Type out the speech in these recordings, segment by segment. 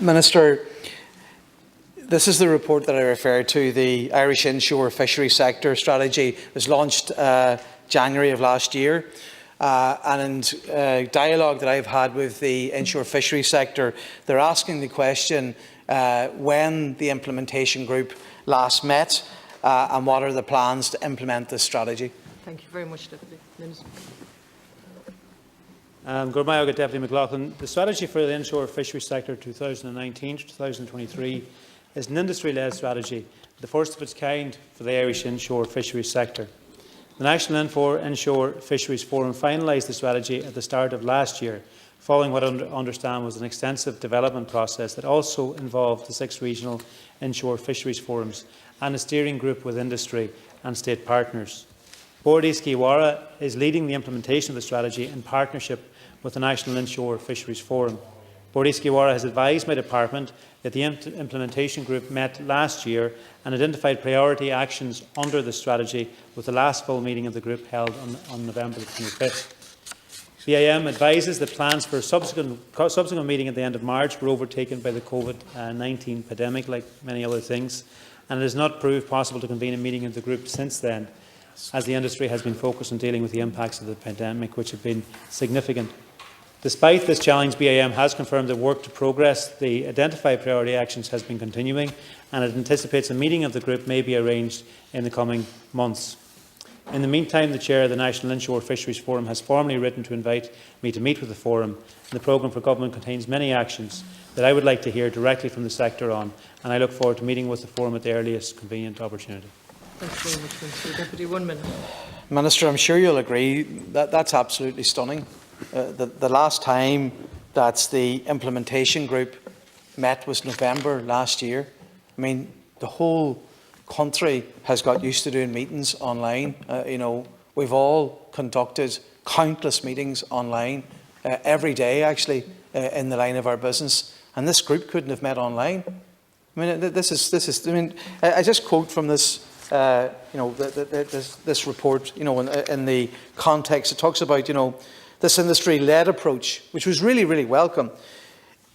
Minister, this is the report that I referred to. The Irish inshore fishery sector strategy was launched January of last year. And in dialogue that I've had with the inshore fishery sector, they're asking the question when the implementation group last met and what are the plans to implement this strategy. Thank you very much, Deputy Minister. Good morning, Deputy Mac Lochlainn. The strategy for the inshore fisheries sector 2019-2023 is an industry-led strategy, the first of its kind for the Irish inshore fisheries sector. The National Inshore Fisheries Forum finalised the strategy at the start of last year, following what I understand was an extensive development process that also involved the 6 regional inshore fisheries forums and a steering group with industry and state partners. Bord Iascaigh Mhara is leading the implementation of the strategy in partnership with the National Inshore Fisheries Forum. Bord Iascaigh Mhara has advised my department that the implementation group met last year and identified priority actions under the strategy, with the last full meeting of the group held on November 25th. BIM advises that plans for a subsequent meeting at the end of March were overtaken by the COVID-19 pandemic, like many other things, and it has not proved possible to convene a meeting of the group since then, as the industry has been focused on dealing with the impacts of the pandemic, which have been significant. Despite this challenge, BIM has confirmed that work to progress the identified priority actions has been continuing, and it anticipates a meeting of the group may be arranged in the coming months. In the meantime, the Chair of the National Inshore Fisheries Forum has formally written to invite me to meet with the Forum. And the programme for government contains many actions that I would like to hear directly from the sector on, and I look forward to meeting with the Forum at the earliest convenient opportunity. Thank you very much, Minister. Deputy, 1 minute. Minister, I'm sure you'll agree that that's absolutely stunning. The last time that the implementation group met was November last year. I mean, the whole country has got used to doing meetings online. We've all conducted countless meetings online every day, actually, in the line of our business, and this group couldn't have met online. I mean, this is. I mean, I just quote from this. This report. In the context, it talks about this industry-led approach, which was really, really welcome,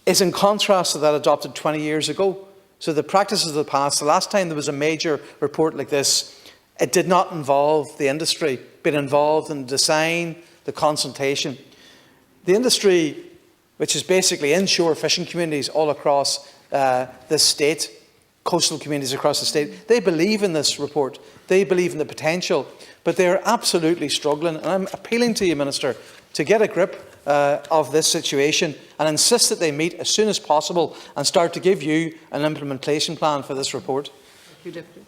is in contrast to that adopted 20 years ago. So the practices of the past, the last time there was a major report like this, it did not involve the industry being involved in the design, the consultation. The industry, which is basically inshore fishing communities all across this state, coastal communities across the state, they believe in this report. They believe in the potential, but they're absolutely struggling. And I'm appealing to you, Minister, to get a grip of this situation and insist that they meet as soon as possible and start to give you an implementation plan for this report. Thank you, Deputy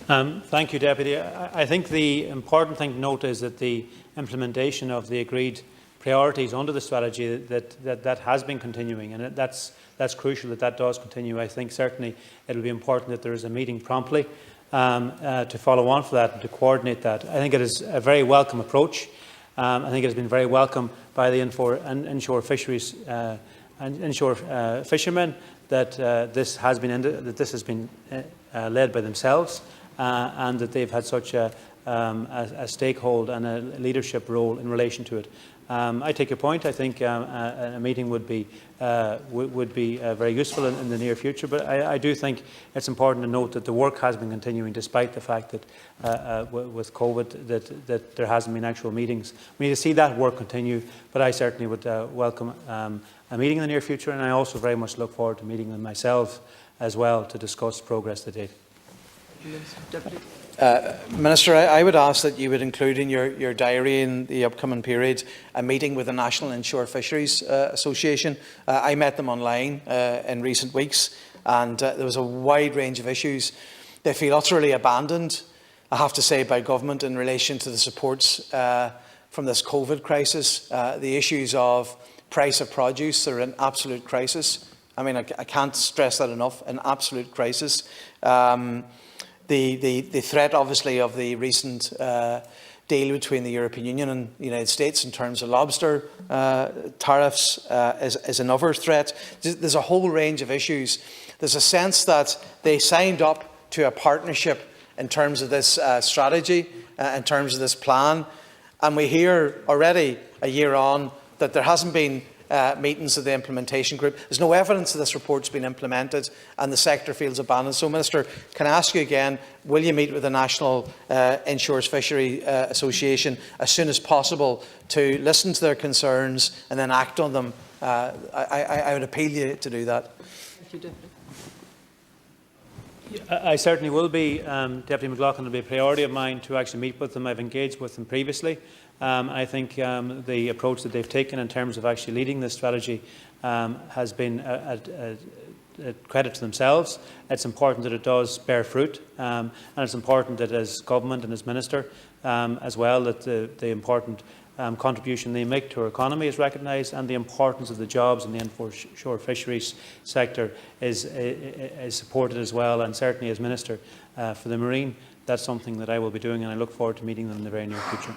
Minister. Thank you, Deputy. I think the important thing to note is that the implementation of the agreed priorities under the strategy that has been continuing, and that's crucial that does continue. I think certainly it will be important that there is a meeting promptly to follow on for that and to coordinate that. I think it is a very welcome approach. I think it has been very welcome by the inshore fisheries and inshore fishermen that this has been led by themselves and that they've had such a stakeholder and a leadership role in relation to it. I take your point. I think a meeting would be very useful in the near future, but I do think it's important to note that the work has been continuing despite the fact that with COVID that there hasn't been actual meetings. We need to see that work continue, but I certainly would welcome a meeting in the near future, and I also very much look forward to meeting with myself as well to discuss progress to date. Deputy. Minister, I would ask that you would include in your diary in the upcoming period a meeting with the National Inshore Fisheries Association. I met them online in recent weeks, and there was a wide range of issues. They feel utterly abandoned, I have to say, by government in relation to the supports from this COVID crisis. The issues of price of produce are an absolute crisis. I mean, I can't stress that enough, an absolute crisis. The threat, obviously, of the recent deal between the European Union and the United States in terms of lobster tariffs is another threat. There's a whole range of issues. There's a sense that they signed up to a partnership in terms of this strategy, in terms of this plan, And we hear already, a year on, that there hasn't been meetings of the implementation group. There's no evidence that this report's been implemented and the sector feels abandoned. So, Minister, can I ask you again, will you meet with the National Inshores Fishery Association as soon as possible to listen to their concerns and then act on them? I would appeal you to do that. Thank you, Deputy. I certainly will be, Deputy McLaughlin. It will be a priority of mine to actually meet with them. I've engaged with them previously. I think the approach that they've taken in terms of actually leading this strategy has been a credit to themselves. It's important that it does bear fruit, and it's important that as government and as minister as well, that the important contribution they make to our economy is recognised, and the importance of the jobs in the inshore fisheries sector is supported as well. And certainly as Minister for the Marine, that's something that I will be doing, and I look forward to meeting them in the very near future.